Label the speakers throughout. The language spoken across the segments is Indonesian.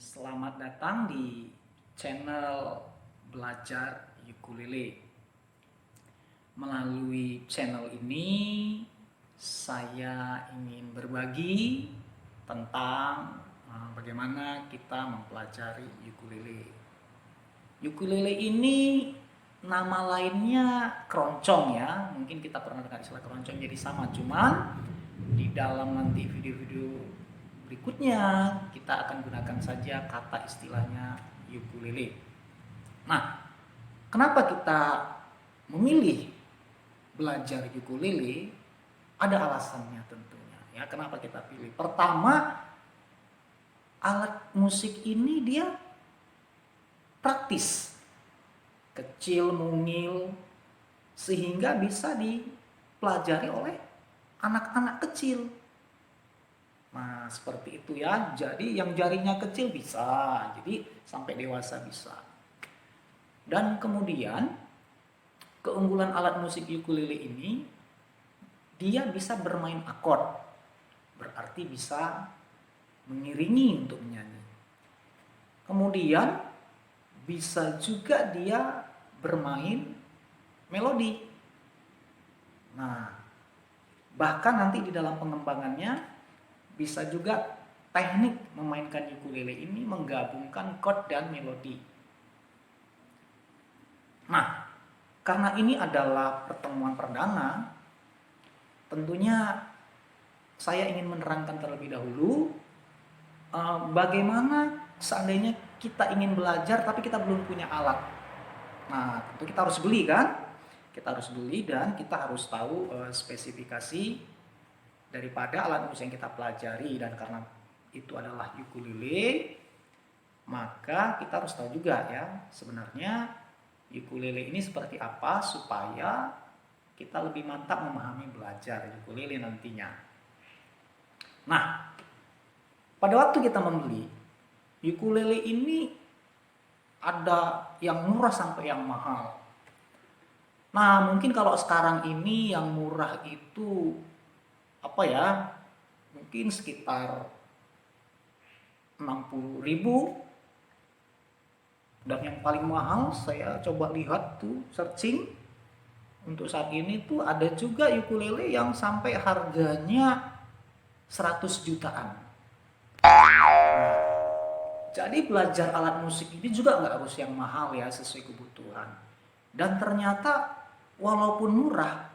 Speaker 1: Selamat datang di channel Belajar Ukulele. Melalui channel ini, saya ingin berbagi tentang bagaimana kita mempelajari ukulele. Ukulele ini nama lainnya keroncong ya. Mungkin kita pernah dengar istilah keroncong jadi sama, cuman di dalam nanti video-video berikutnya kita akan gunakan saja kata istilahnya ukulele. Nah, kenapa kita memilih belajar ukulele? Ada alasannya tentunya ya. Kenapa kita pilih? Pertama, alat musik ini dia praktis, kecil, mungil, sehingga bisa dipelajari oleh anak-anak kecil. Nah, seperti itu ya. Jadi yang jarinya kecil bisa, jadi sampai dewasa bisa. Dan kemudian keunggulan alat musik ukulele ini, dia bisa bermain akord. Berarti bisa mengiringi untuk menyanyi. Kemudian bisa juga dia bermain melodi. Nah, bahkan nanti di dalam pengembangannya bisa juga teknik memainkan ukulele ini menggabungkan chord dan melodi. Nah, karena ini adalah pertemuan perdana, tentunya saya ingin menerangkan terlebih dahulu bagaimana seandainya kita ingin belajar tapi kita belum punya alat. Nah, tentu kita harus beli kan? Kita harus beli dan kita harus tahu spesifikasi daripada alat musik yang kita pelajari. Dan karena itu adalah ukulele, maka kita harus tahu juga ya sebenarnya ukulele ini seperti apa supaya kita lebih mantap memahami belajar ukulele nantinya. Nah, pada waktu kita membeli ukulele ini ada yang murah sampai yang mahal. Nah, mungkin kalau sekarang ini yang murah itu apa ya, mungkin sekitar 60.000. Dan yang paling mahal saya coba lihat tuh searching untuk saat ini tuh ada juga ukulele yang sampai harganya 100 jutaan. Jadi belajar alat musik ini juga nggak harus yang mahal ya, sesuai kebutuhan. Dan ternyata walaupun murah,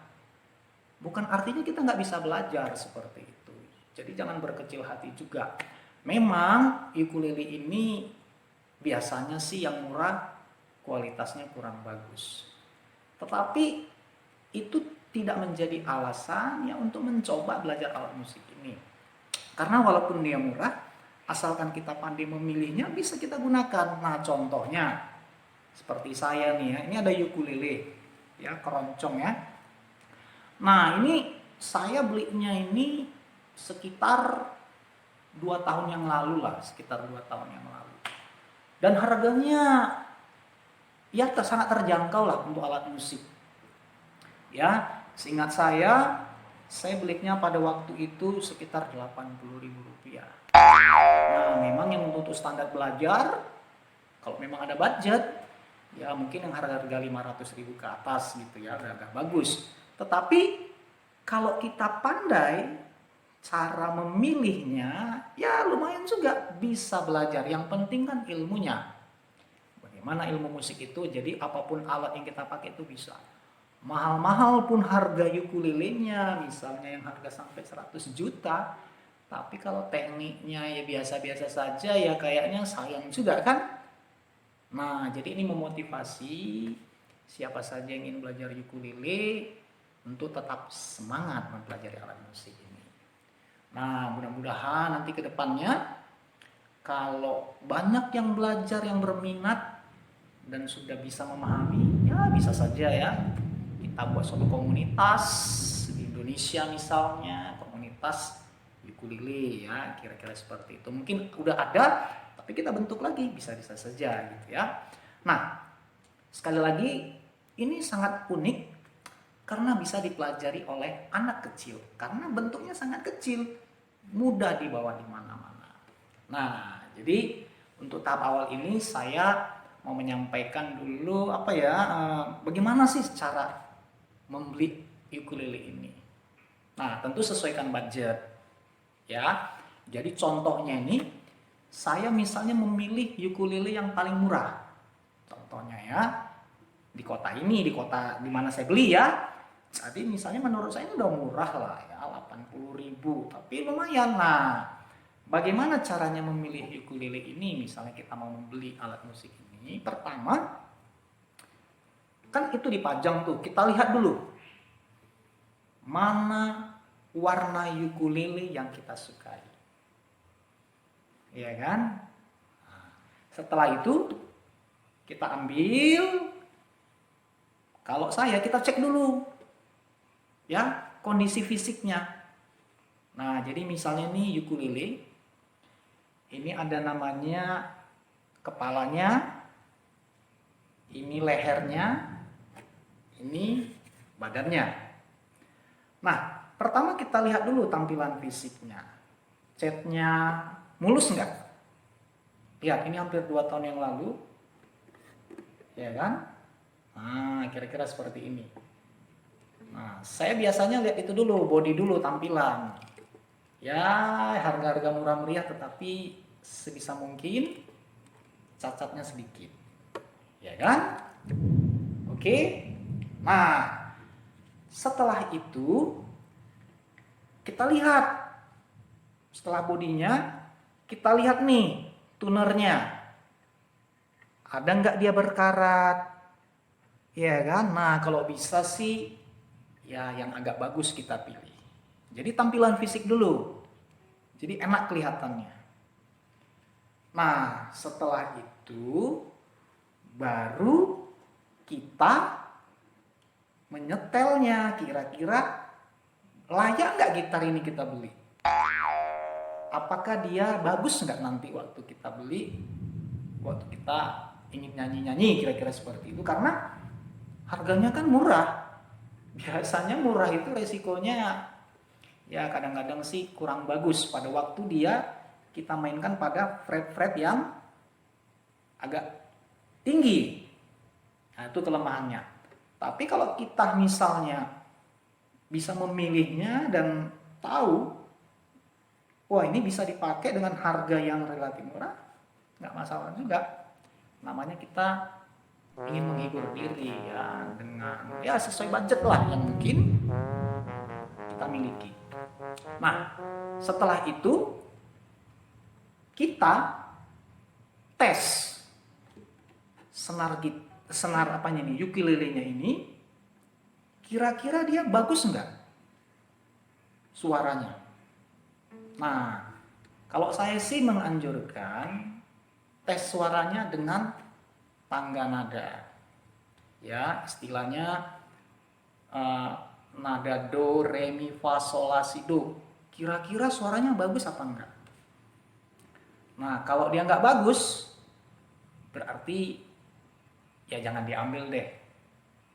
Speaker 1: bukan artinya kita nggak bisa belajar seperti itu. Jadi jangan berkecil hati juga. Memang ukulele ini biasanya sih yang murah kualitasnya kurang bagus. Tetapi itu tidak menjadi alasan ya untuk mencoba belajar alat musik ini. Karena walaupun dia murah, asalkan kita pandai memilihnya bisa kita gunakan. Nah, contohnya seperti saya nih ya, ini ada ukulele ya, keroncong ya. Nah, ini saya belinya ini sekitar 2 tahun yang lalu lah, sekitar 2 tahun yang lalu. Dan harganya ya sangat terjangkau lah untuk alat musik. Ya, seingat saya belinya pada waktu itu sekitar 80.000 rupiah. Nah, memang yang untuk standar belajar, kalau memang ada budget, ya mungkin yang harga-harga 500.000 ke atas gitu ya, udah agak bagus. Tetapi kalau kita pandai cara memilihnya, ya lumayan juga bisa belajar. Yang penting kan ilmunya. Bagaimana ilmu musik itu, jadi apapun alat yang kita pakai itu bisa. Mahal-mahal pun harga ukulelenya, misalnya yang harga sampai 100 juta, tapi kalau tekniknya ya biasa-biasa saja, ya kayaknya sayang juga kan. Nah, jadi ini memotivasi siapa saja yang ingin belajar ukulele untuk tetap semangat mempelajari alat musik ini. Nah, mudah-mudahan nanti ke depannya kalau banyak yang belajar, yang berminat dan sudah bisa memahami, ya bisa saja ya kita buat suatu komunitas di Indonesia misalnya, komunitas ukulele ya, kira-kira seperti itu. Mungkin udah ada, tapi kita bentuk lagi, bisa-bisa saja gitu ya. Nah, sekali lagi ini sangat unik karena bisa dipelajari oleh anak kecil, karena bentuknya sangat kecil, mudah dibawa di mana-mana. Nah, jadi untuk tahap awal ini saya mau menyampaikan dulu bagaimana sih cara membeli ukulele ini. Nah, tentu sesuaikan budget ya. Jadi contohnya ini saya misalnya memilih ukulele yang paling murah. Contohnya ya, di kota ini, di kota di mana saya beli ya. Jadi misalnya menurut saya ini udah murah lah ya, 80.000, tapi lumayan. Nah, bagaimana caranya memilih ukulele ini? Misalnya kita mau membeli alat musik ini, pertama kan itu dipajang tuh, kita lihat dulu mana warna ukulele yang kita sukai, ya kan? Setelah itu kita ambil, kalau saya kita cek dulu ya kondisi fisiknya. Nah, jadi misalnya nih ukulele ini ada namanya kepalanya, ini lehernya, ini badannya. Nah, pertama kita lihat dulu tampilan fisiknya. Catnya mulus nggak? Lihat, ini hampir 2 tahun yang lalu, ya kan? Nah, kira-kira seperti ini. Nah, saya biasanya lihat itu dulu, body dulu, tampilan. Ya, harga-harga murah meriah, tetapi sebisa mungkin cacatnya sedikit, ya kan? Oke. Nah, setelah itu kita lihat, setelah bodinya kita lihat nih tunernya, ada nggak dia berkarat, ya kan? Nah, kalau bisa sih ya yang agak bagus kita pilih. Jadi tampilan fisik dulu, jadi enak kelihatannya. Nah, setelah itu baru kita menyetelnya, kira-kira layak nggak gitar ini kita beli? Apakah dia bagus nggak nanti waktu kita beli, waktu kita ingin nyanyi-nyanyi, kira-kira seperti itu. Karena harganya kan murah. Biasanya murah itu resikonya ya kadang-kadang sih kurang bagus pada waktu dia kita mainkan pada fret-fret yang agak tinggi. Nah, itu kelemahannya. Tapi kalau kita misalnya bisa memilihnya dan tahu, wah ini bisa dipakai dengan harga yang relatif murah, nggak masalah juga. Namanya kita ingin menghibur diri ya dengan ya sesuai budget lah yang mungkin kita miliki. Nah, setelah itu kita tes senar apanya nih, ukulelenya ini, kira-kira dia bagus nggak suaranya. Nah, kalau saya sih menganjurkan tes suaranya dengan tangga nada. Ya, istilahnya nada do, re, mi, fa, sol, la, si, do. Kira-kira suaranya bagus apa enggak? Nah, kalau dia nggak bagus, berarti ya jangan diambil deh.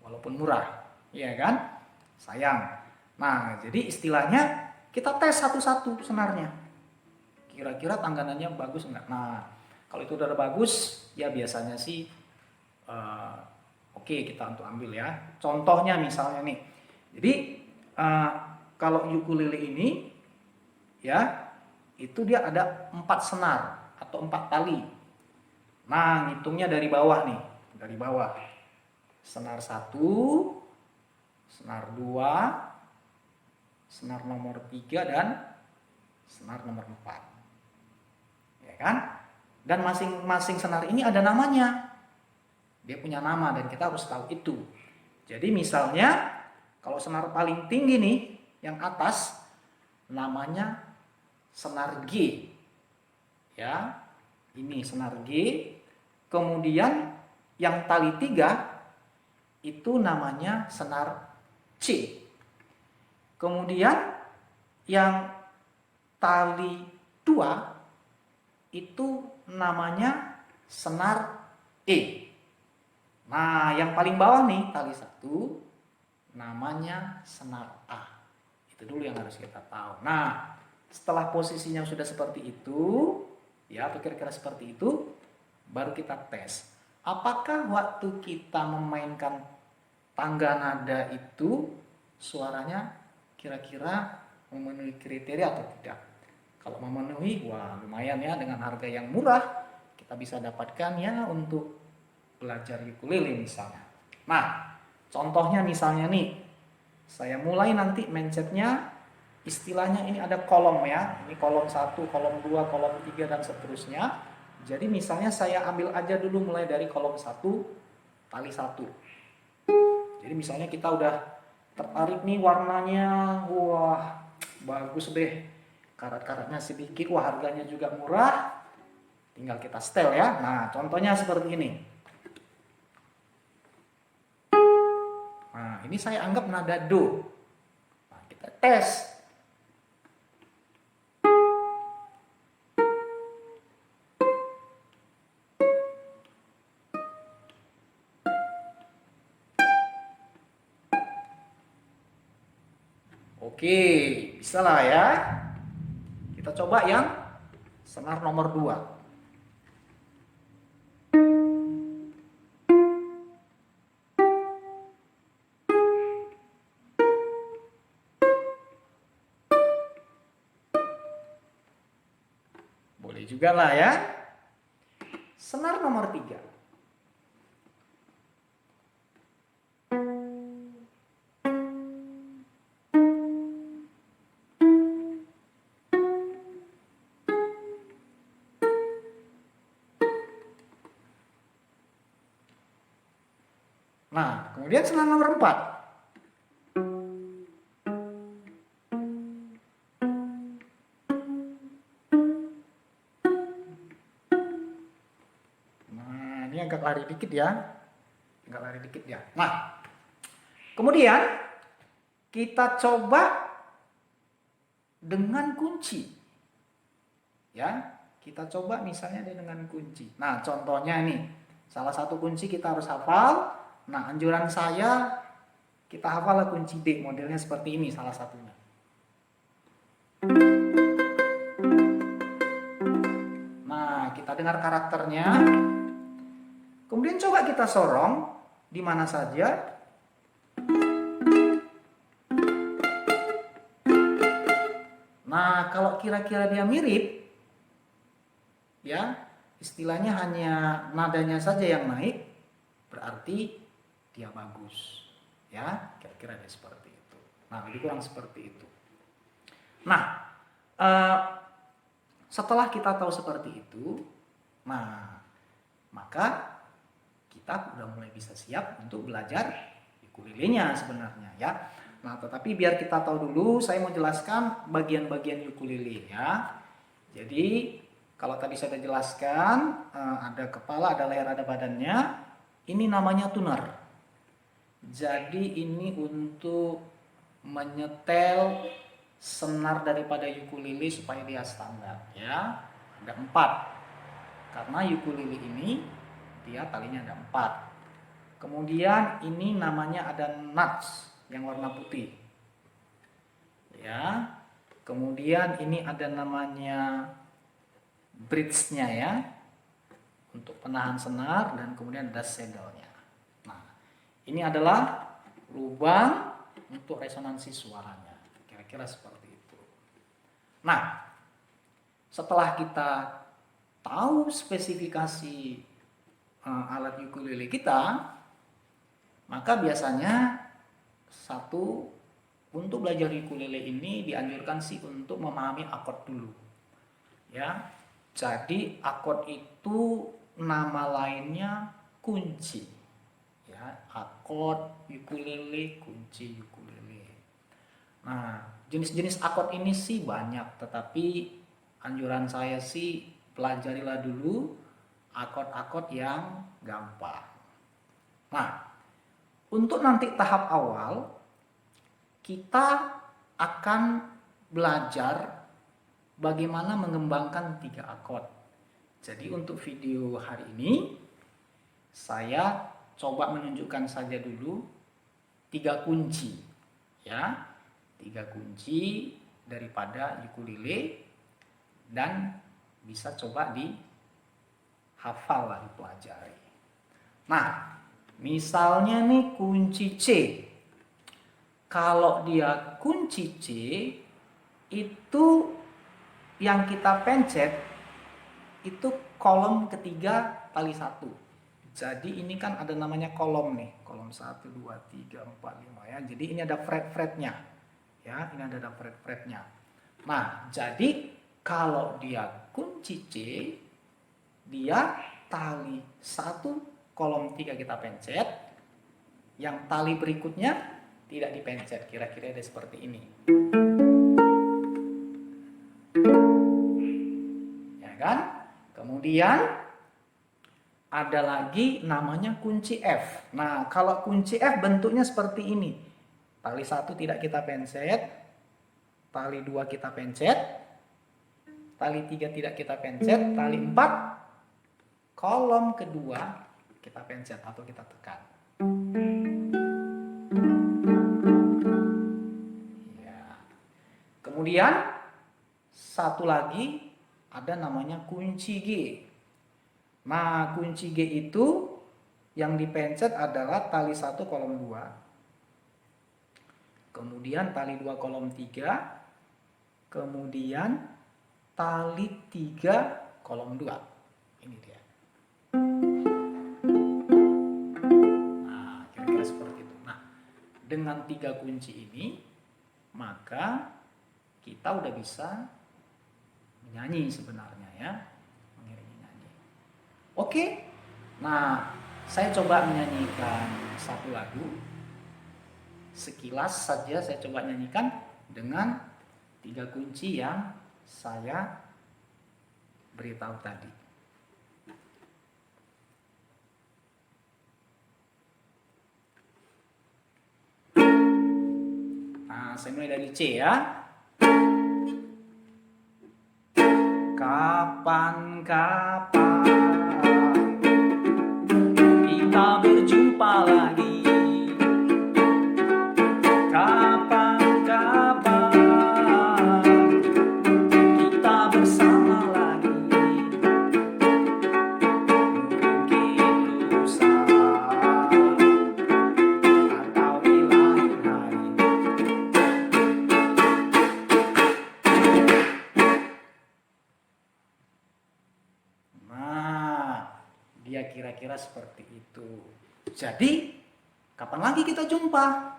Speaker 1: Walaupun murah, ya kan? Sayang. Nah, jadi istilahnya kita tes satu-satu senarnya. Kira-kira tangganannya bagus enggak? Nah, kalau itu udah bagus, ya biasanya sih oke, kita untuk ambil ya. Contohnya misalnya nih. Jadi kalau ukulele ini ya itu dia ada 4 senar atau 4 tali. Nah, ngitungnya dari bawah nih, dari bawah. Senar 1, senar 2, senar nomor 3 dan senar nomor 4. Ya kan? Dan masing-masing senar ini ada namanya. Dia punya nama dan kita harus tahu itu. Jadi misalnya kalau senar paling tinggi nih, yang atas namanya senar G. Ya, ini senar G. Kemudian yang tali 3 itu namanya senar C. Kemudian yang tali 2 itu namanya senar E. Nah, yang paling bawah nih, tali 1 namanya senar A. Itu dulu yang harus kita tahu. Nah, setelah posisinya sudah seperti itu, ya, atau kira-kira seperti itu, baru kita tes. Apakah waktu kita memainkan tangga nada itu suaranya kira-kira memenuhi kriteria atau tidak? Kalau memenuhi, wah lumayan ya, dengan harga yang murah kita bisa dapatkan ya untuk belajar ukulele misalnya. Nah, contohnya misalnya nih, saya mulai nanti mindsetnya, istilahnya ini ada kolom ya, ini kolom 1, kolom 2, kolom 3 dan seterusnya. Jadi misalnya saya ambil aja dulu mulai dari kolom 1, tali 1. Jadi misalnya kita udah tertarik nih warnanya, wah bagus deh, karat-karatnya sedikit, wah harganya juga murah, tinggal kita setel ya. Nah contohnya seperti ini. Nah ini saya anggap nada do. Nah, kita tes. Oke, bisa lah ya. Kita coba yang senar nomor 2. Boleh juga lah ya. Senar nomor 3. Nah, kemudian senar nomor 4. Nah, ini agak lari dikit ya. Agak lari dikit ya. Nah, kemudian kita coba dengan kunci. Ya, kita coba misalnya dengan kunci. Nah, contohnya nih, salah satu kunci kita harus hafal. Nah, anjuran saya kita hafal kunci D, modelnya seperti ini salah satunya. Nah, kita dengar karakternya. Kemudian coba kita sorong di mana saja. Nah, kalau kira-kira dia mirip, ya, istilahnya hanya nadanya saja yang naik, berarti dia bagus. Ya, kira-kira seperti itu. Nah, lebih kurang seperti itu. Nah, setelah kita tahu seperti itu, nah, maka kita udah mulai bisa siap untuk belajar ukulelenya sebenarnya ya. Nah, tetapi biar kita tahu dulu, saya mau jelaskan bagian-bagian ukulele ya. Jadi, kalau tadi saya sudah jelaskan, ada kepala, ada leher, ada badannya. Ini namanya tuner. Jadi ini untuk menyetel senar daripada ukulele supaya dia standar ya. Ada 4. Karena ukulele ini dia talinya ada 4. Kemudian ini namanya ada nuts yang warna putih. Ya. Kemudian ini ada namanya bridge-nya ya, untuk penahan senar, dan kemudian ada saddle-nya. Nah, ini adalah lubang untuk resonansi suaranya. Kira-kira seperti itu. Nah, setelah kita tahu spesifikasi alat ukulele kita, maka biasanya untuk belajar ukulele ini dianjurkan sih untuk memahami akord dulu. Ya. Jadi akord itu nama lainnya kunci. Ya, akord ukulele, kunci ukulele. Nah, jenis-jenis akord ini sih banyak, tetapi anjuran saya sih pelajarilah dulu akord-akord yang gampang. Nah, untuk nanti tahap awal kita akan belajar bagaimana mengembangkan 3 akord. Jadi untuk video hari ini saya coba menunjukkan saja dulu 3 kunci ya. 3 kunci daripada ukulele dan bisa coba dihafal lah, dipelajari. Nah, misalnya nih kunci C. Kalau dia kunci C, itu yang kita pencet itu kolom ketiga tali 1. Jadi ini kan ada namanya kolom nih, kolom 1, 2, 3, 4, 5 ya. Jadi ini ada fret-fretnya. Ya, ini ada fret-fretnya. Nah, jadi kalau dia kunci C, dia tali 1 kolom 3 kita pencet, yang tali berikutnya tidak dipencet, kira-kira ada seperti ini. Ya kan? Kemudian ada lagi namanya kunci F. Nah, kalau kunci F bentuknya seperti ini. Tali 1 tidak kita pencet, tali 2 kita pencet, tali 3 tidak kita pencet, tali 4 kolom kedua kita pencet atau kita tekan. Ya. Kemudian satu lagi ada namanya kunci G. Nah, kunci G itu yang dipencet adalah tali 1 kolom 2. Kemudian tali 2 kolom 3. Kemudian tali 3 kolom 2. Ini dia. Nah, kira-kira seperti itu. Nah, dengan 3 kunci ini, maka kita udah bisa menyanyi sebenarnya ya. Oke, nah saya coba menyanyikan satu lagu. Sekilas saja saya coba nyanyikan dengan 3 kunci yang saya beritahu tadi. Nah, saya mulai dari C ya. Kapan-kapan kita berjumpa lagi. Kapan-kapan kita bersama lagi. Mungkin lusa atau di lain hari. Nah, dia kira-kira seperti itu. Jadi, kapan lagi kita jumpa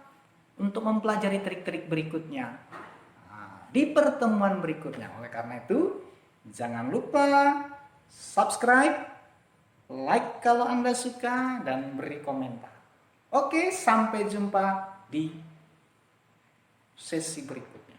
Speaker 1: untuk mempelajari trik-trik berikutnya? Nah, di pertemuan berikutnya. Oleh karena itu, jangan lupa subscribe, like kalau Anda suka, dan beri komentar. Oke, sampai jumpa di sesi berikutnya.